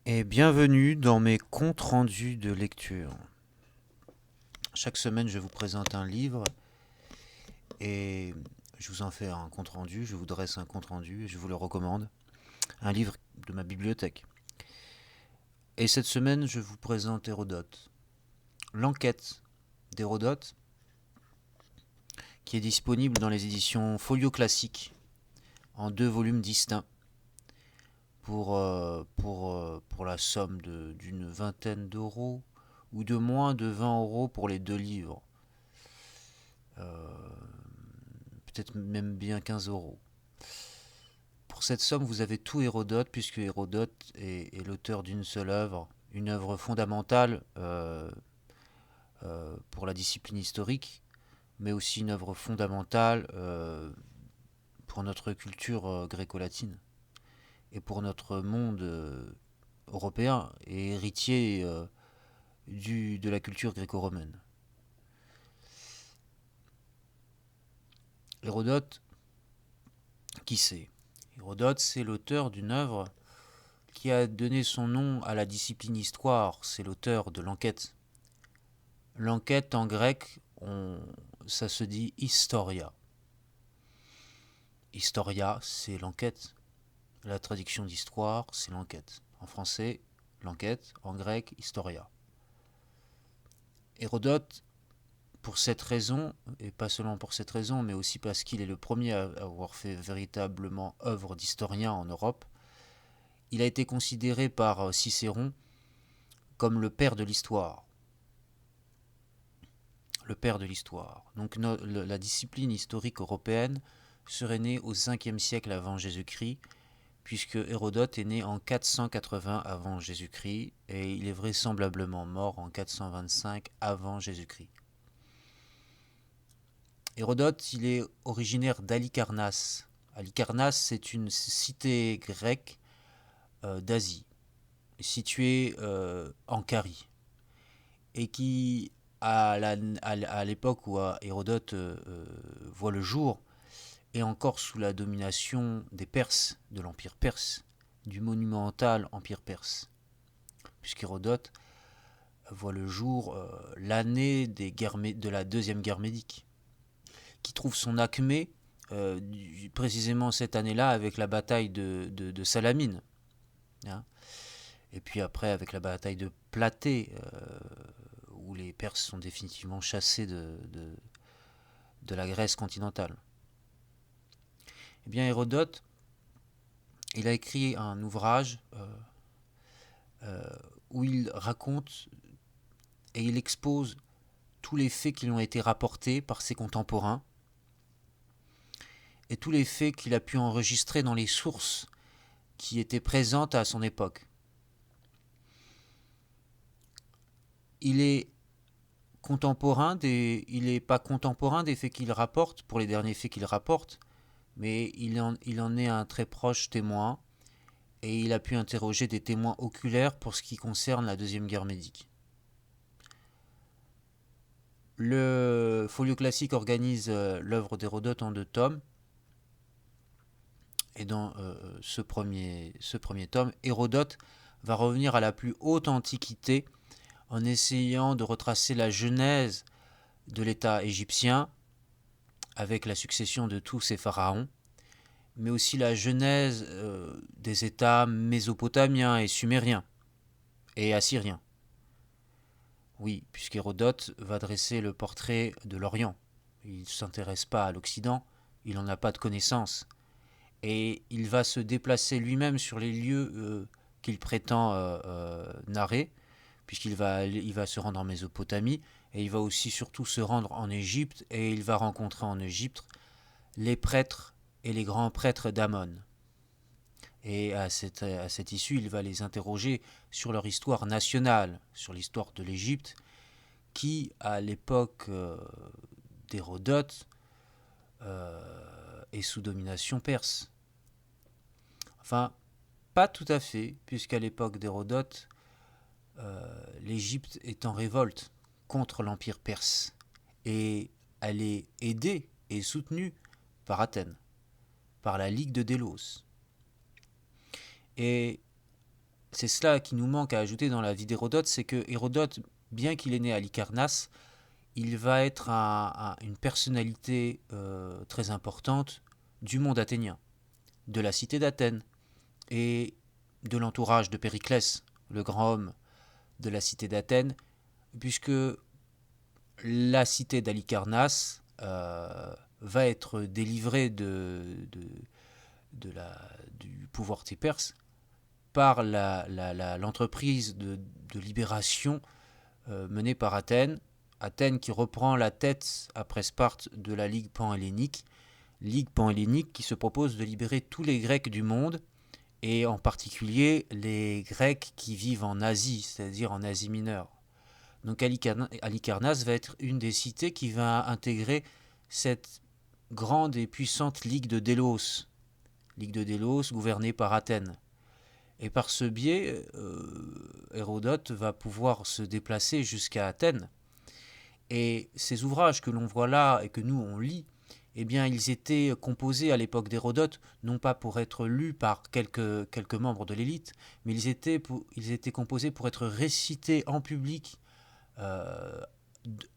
Et bienvenue dans mes comptes rendus de lecture. Chaque semaine, je vous présente un livre et je vous en fais un compte rendu, je vous dresse un compte rendu et je vous le recommande. Un livre de ma bibliothèque. Et cette semaine, je vous présente Hérodote. L'enquête d'Hérodote, qui est disponible dans les éditions Folio Classique, en 2 volumes distincts, pour la somme d'une vingtaine d'euros, ou de moins de 20 euros pour les 2 livres. Peut-être même bien 15 euros. Pour cette somme, vous avez tout Hérodote, puisque Hérodote est l'auteur d'une seule œuvre, une œuvre fondamentale pour la discipline historique, mais aussi une œuvre fondamentale pour notre culture gréco-latine et pour notre monde européen et héritier de la culture gréco-romaine. Hérodote, qui c'est? Hérodote, c'est l'auteur d'une œuvre qui a donné son nom à la discipline histoire, c'est l'auteur de l'enquête. L'enquête en grec, ça se dit historia. Historia, c'est l'enquête. La traduction d'histoire, c'est l'enquête. En français, l'enquête. En grec, historia. Hérodote, pour cette raison, et pas seulement pour cette raison, mais aussi parce qu'il est le premier à avoir fait véritablement œuvre d'historien en Europe, il a été considéré par Cicéron comme le père de l'histoire. Le père de l'histoire. Donc la discipline historique européenne serait née au 5e siècle avant Jésus-Christ, puisque Hérodote est né en 480 avant Jésus-Christ et il est vraisemblablement mort en 425 avant Jésus-Christ. Hérodote, il est originaire d'Halicarnasse. Halicarnasse, c'est une cité grecque d'Asie, située en Carie, et qui, à l'époque où Hérodote voit le jour, est encore sous la domination des Perses, de l'Empire perse, du monumental Empire perse. Puisqu'Hérodote voit le jour l'année de la Deuxième Guerre médique, qui trouve son acmé précisément cette année-là avec la bataille de Salamine. Hein. Et puis après avec la bataille de Platée, où les Perses sont définitivement chassés de la Grèce continentale. Eh bien Hérodote, il a écrit un ouvrage où il raconte et il expose tous les faits qui lui ont été rapportés par ses contemporains et tous les faits qu'il a pu enregistrer dans les sources qui étaient présentes à son époque. Il est il n'est pas contemporain des faits qu'il rapporte, pour les derniers faits qu'il rapporte, mais il en est un très proche témoin et il a pu interroger des témoins oculaires pour ce qui concerne la Deuxième Guerre médique. Le Folio Classique organise l'œuvre d'Hérodote en 2 tomes. Et dans ce premier tome, Hérodote va revenir à la plus haute antiquité en essayant de retracer la genèse de l'État égyptien avec la succession de tous ces pharaons, mais aussi la genèse des États mésopotamiens et sumériens et assyriens. Oui, puisqu'Hérodote va dresser le portrait de l'Orient. Il ne s'intéresse pas à l'Occident, il n'en a pas de connaissance. Et il va se déplacer lui-même sur les lieux qu'il prétend narrer, puisqu'il il va se rendre en Mésopotamie, et il va aussi surtout se rendre en Égypte, et il va rencontrer en Égypte les prêtres et les grands prêtres d'Amon. Et à cette issue, il va les interroger sur leur histoire nationale, sur l'histoire de l'Égypte, qui, à l'époque d'Hérodote, est sous domination perse. Enfin, pas tout à fait, puisqu'à l'époque d'Hérodote, l'Égypte est en révolte contre l'Empire perse. Et elle est aidée et soutenue par Athènes, par la Ligue de Délos. Et c'est cela qui nous manque à ajouter dans la vie d'Hérodote, c'est que Hérodote, bien qu'il est né à Lycarnasse, il va être une personnalité très importante du monde athénien, de la cité d'Athènes et de l'entourage de Périclès, le grand homme de la cité d'Athènes, puisque la cité d'Halicarnasse va être délivrée du pouvoir des Perses par l'entreprise de libération menée par Athènes. Athènes qui reprend la tête après Sparte de la Ligue panhellénique qui se propose de libérer tous les Grecs du monde, et en particulier les Grecs qui vivent en Asie, c'est-à-dire en Asie mineure. Donc Halicarnasse va être une des cités qui va intégrer cette grande et puissante Ligue de Délos gouvernée par Athènes. Et par ce biais, Hérodote va pouvoir se déplacer jusqu'à Athènes. Et ces ouvrages que l'on voit là et que nous on lit, eh bien, ils étaient composés à l'époque d'Hérodote, non pas pour être lus par quelques membres de l'élite, mais ils étaient composés pour être récités en public euh,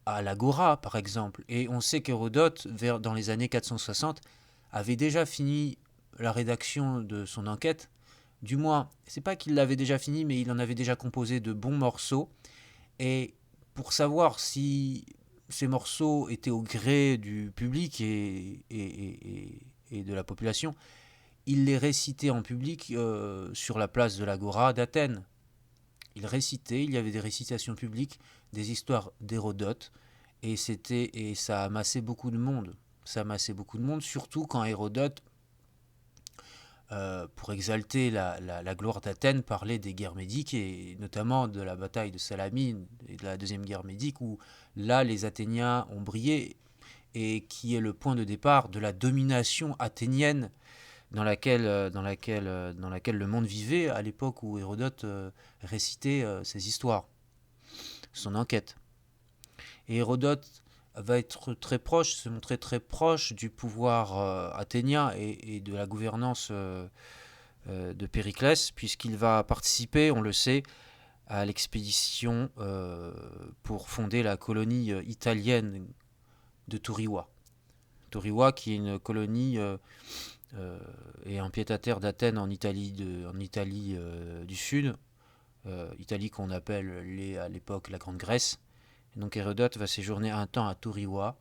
à l'Agora, par exemple. Et on sait qu'Hérodote, dans les années 460, avait déjà fini la rédaction de son enquête. Du moins, c'est pas qu'il l'avait déjà fini, mais il en avait déjà composé de bons morceaux. Et pour savoir si ces morceaux étaient au gré du public et de la population, il les récitait en public sur la place de l'Agora d'Athènes. Il y avait des récitations publiques, des histoires d'Hérodote, et ça amassait beaucoup de monde. Ça amassait beaucoup de monde, surtout quand Hérodote, pour exalter la gloire d'Athènes, parlait des guerres médiques, et notamment de la bataille de Salamine et de la deuxième guerre médique, où là les Athéniens ont brillé, et qui est le point de départ de la domination athénienne dans laquelle le monde vivait à l'époque où Hérodote récitait ses histoires, son enquête. Et Hérodote va être très proche, se montrer très proche du pouvoir athénien et de la gouvernance de Périclès, puisqu'il va participer, on le sait, à l'expédition pour fonder la colonie italienne de Touriwa. Touriwa, qui est une colonie et un pied-à-terre d'Athènes en Italie du Sud, Italie qu'on appelle à l'époque la Grande Grèce. Et donc Hérodote va séjourner un temps à Touriwa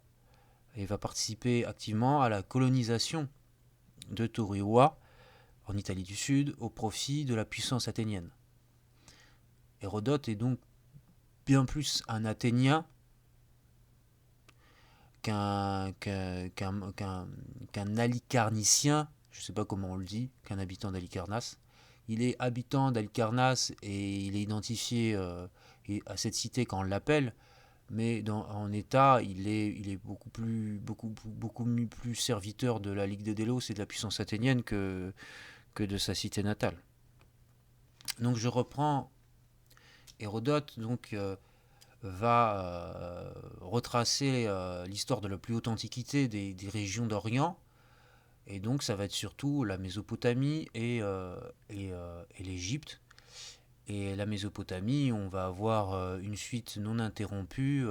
et va participer activement à la colonisation de Touriwa en Italie du Sud au profit de la puissance athénienne. Hérodote est donc bien plus un Athénien qu'un Halicarnicien, je ne sais pas comment on le dit, qu'un habitant d'Halicarnasse. Il est habitant d'Halicarnasse et il est identifié à cette cité quand on l'appelle, mais en état, il est beaucoup plus serviteur de la Ligue de Délos et de la puissance athénienne que de sa cité natale. Donc je reprends Hérodote, va retracer l'histoire de la plus haute antiquité des régions d'Orient, et donc ça va être surtout la Mésopotamie et l'Égypte. Et la Mésopotamie, on va avoir une suite non interrompue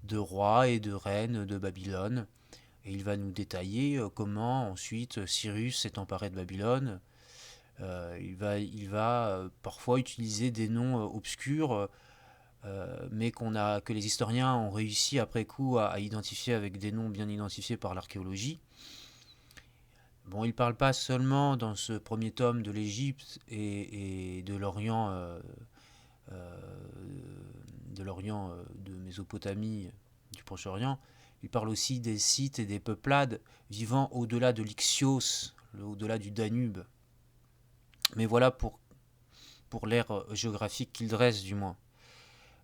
de rois et de reines de Babylone. Et il va nous détailler comment ensuite Cyrus s'est emparé de Babylone. Il va parfois utiliser des noms obscurs, mais que les historiens ont réussi après coup à identifier avec des noms bien identifiés par l'archéologie. Bon, il ne parle pas seulement dans ce premier tome de l'Égypte et de l'Orient, de Mésopotamie, du Proche-Orient. Il parle aussi des sites et des peuplades vivant au-delà de l'Ixios, au-delà du Danube. Mais voilà pour l'ère géographique qu'il dresse, du moins.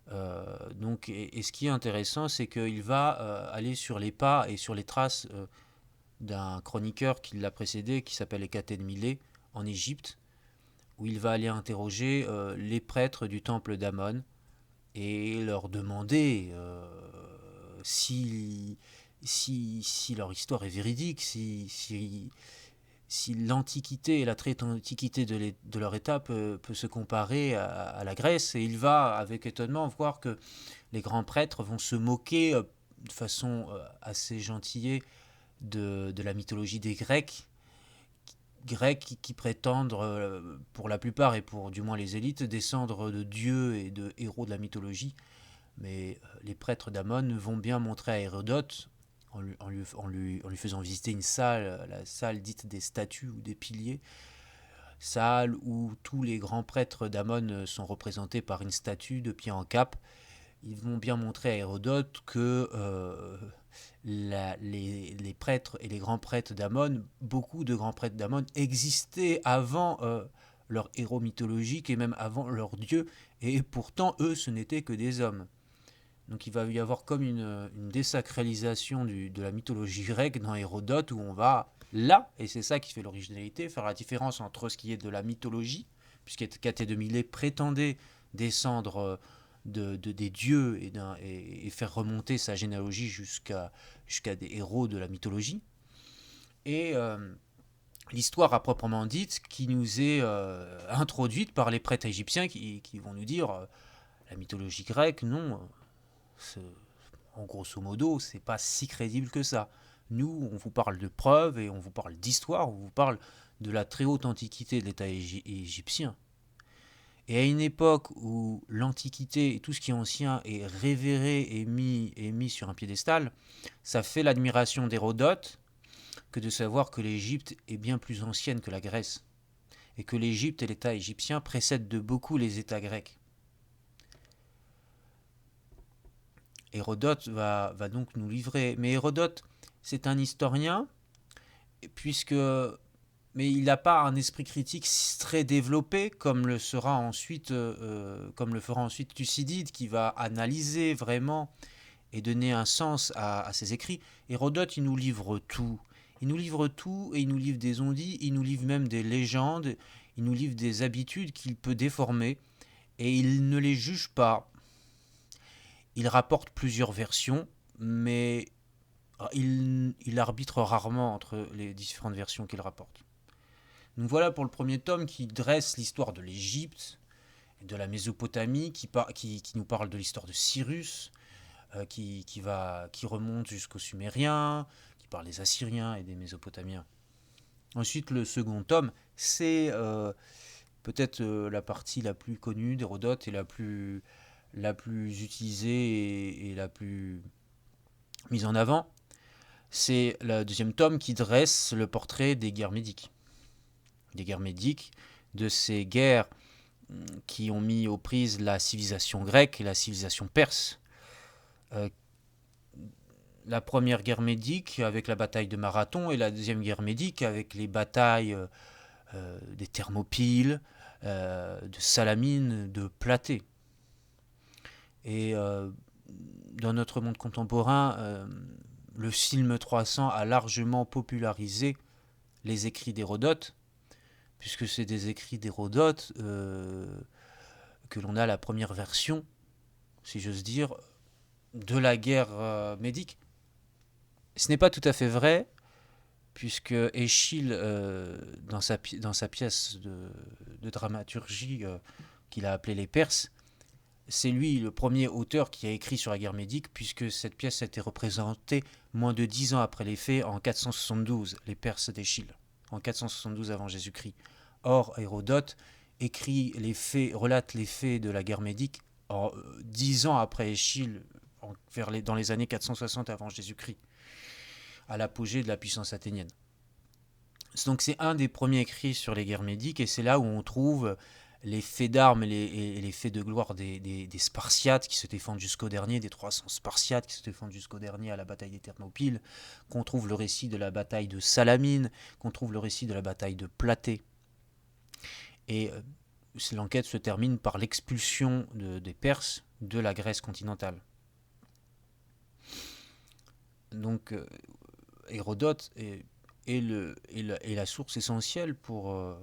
Et ce qui est intéressant, c'est qu'il va aller sur les pas et sur les traces d'un chroniqueur qui l'a précédé, qui s'appelle Hécaté de Milée, en Égypte, où il va aller interroger les prêtres du temple d'Amon et leur demander si leur histoire est véridique, si si l'Antiquité et la très antiquité de leur État peut se comparer à la Grèce, et il va avec étonnement voir que les grands prêtres vont se moquer de façon assez gentillée de la mythologie des Grecs qui prétendent, pour la plupart et pour du moins les élites, descendre de dieux et de héros de la mythologie. Mais les prêtres d'Amon vont bien montrer à Hérodote, en lui faisant visiter une salle, la salle dite des statues ou des piliers, salle où tous les grands prêtres d'Amon sont représentés par une statue de pied en cap. Ils vont bien montrer à Hérodote que les prêtres et les grands prêtres d'Amon, beaucoup de grands prêtres d'Amon existaient avant leur héros mythologique et même avant leur dieu, et pourtant eux ce n'étaient que des hommes. Donc il va y avoir comme une désacralisation de la mythologie grecque dans Hérodote, où on va là, et c'est ça qui fait l'originalité, faire la différence entre ce qui est de la mythologie, puisqu'Hécate de Milet prétendait descendre des dieux et faire remonter sa généalogie jusqu'à des héros de la mythologie, et l'histoire à proprement dite qui nous est introduite par les prêtres égyptiens qui vont nous dire la mythologie grecque, non, en grosso modo, c'est pas si crédible que ça. Nous, on vous parle de preuves et on vous parle d'histoire, on vous parle de la très haute antiquité de l'État égyptien. Et à une époque où l'Antiquité et tout ce qui est ancien est révéré et mis sur un piédestal, ça fait l'admiration d'Hérodote que de savoir que l'Égypte est bien plus ancienne que la Grèce, et que l'Égypte et l'État égyptien précèdent de beaucoup les États grecs. Hérodote va donc nous livrer. Mais Hérodote, c'est un historien, puisque mais il n'a pas un esprit critique très développé comme le fera ensuite Thucydide, qui va analyser vraiment et donner un sens à ses écrits. Hérodote, il nous livre tout. Il nous livre tout, et il nous livre des on-dit, il nous livre même des légendes, il nous livre des habitudes qu'il peut déformer, et il ne les juge pas. Il rapporte plusieurs versions, mais il arbitre rarement entre les différentes versions qu'il rapporte. Donc voilà pour le premier tome qui dresse l'histoire de l'Égypte, de la Mésopotamie, qui nous parle de l'histoire de Cyrus, qui remonte jusqu'aux Sumériens, qui parle des Assyriens et des Mésopotamiens. Ensuite, le second tome, c'est peut-être la partie la plus connue d'Hérodote et la plus utilisée et la plus mise en avant. C'est le deuxième tome qui dresse le portrait des guerres médiques. Des guerres médiques, de ces guerres qui ont mis aux prises la civilisation grecque et la civilisation perse. La première guerre médique avec la bataille de Marathon, et la deuxième guerre médique avec les batailles des Thermopyles, de Salamine, de Platée. Et dans notre monde contemporain, le film 300 a largement popularisé les écrits d'Hérodote, puisque c'est des écrits d'Hérodote que l'on a la première version, si j'ose dire, de la guerre médique. Ce n'est pas tout à fait vrai, puisque Échille, dans sa pièce de dramaturgie qu'il a appelée Les Perses, c'est lui le premier auteur qui a écrit sur la guerre médique, puisque cette pièce a été représentée moins de 10 ans après les faits, en 472, les Perses d'Échille, en 472 avant Jésus-Christ. Or, Hérodote relate les faits de la guerre médique 10 ans après Échille, dans les années 460 avant Jésus-Christ, à l'apogée de la puissance athénienne. Donc c'est un des premiers écrits sur les guerres médiques, et c'est là où on trouve les faits d'armes et les faits de gloire des Spartiates qui se défendent jusqu'au dernier, des 300 Spartiates qui se défendent jusqu'au dernier à la bataille des Thermopyles, qu'on trouve le récit de la bataille de Salamine, qu'on trouve le récit de la bataille de Platée. Et l'enquête se termine par l'expulsion des Perses de la Grèce continentale. Donc Hérodote est la source essentielle pour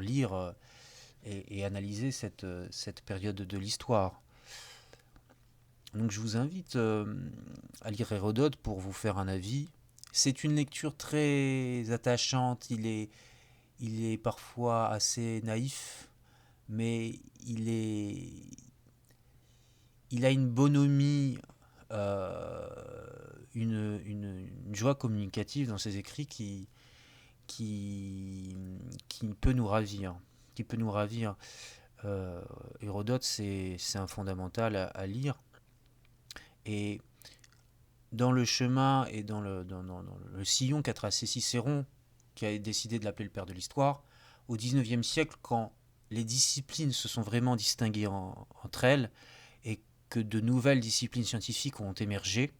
lire et analyser cette période de l'histoire. Donc je vous invite à lire Hérodote pour vous faire un avis C'est une lecture très attachante, il est parfois assez naïf, mais il a une bonhomie, euh, une joie communicative dans ses écrits qui, qui peut nous ravir. Qui peut nous ravir. Hérodote, c'est un fondamental à lire. Et dans le chemin et dans le sillon qu'a tracé Cicéron, qui a décidé de l'appeler le père de l'histoire, au XIXe siècle, quand les disciplines se sont vraiment distinguées entre elles et que de nouvelles disciplines scientifiques ont émergé,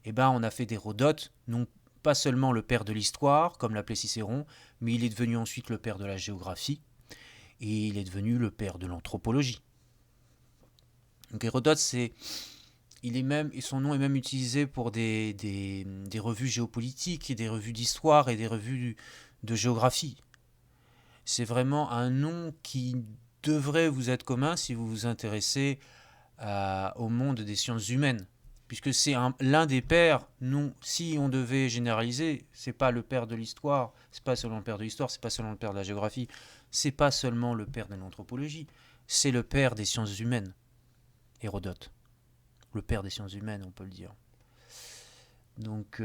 eh ben, on a fait d'Hérodote non pas seulement le père de l'histoire, comme l'appelait Cicéron, mais il est devenu ensuite le père de la géographie et il est devenu le père de l'anthropologie. Donc Hérodote, son nom est même utilisé pour des revues géopolitiques et des revues d'histoire et des revues de géographie. C'est vraiment un nom qui devrait vous être commun si vous vous intéressez au monde des sciences humaines, puisque c'est l'un des pères. Non, si on devait généraliser, c'est pas le père de l'histoire, c'est pas seulement le père de l'histoire, c'est pas seulement le père de la géographie, c'est pas seulement le père de l'anthropologie, c'est le père des sciences humaines, Hérodote. Le père des sciences humaines, on peut le dire. Donc,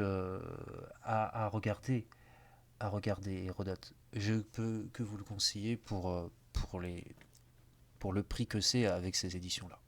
à regarder Hérodote. Je peux que vous le conseiller pour le prix que c'est avec ces éditions-là.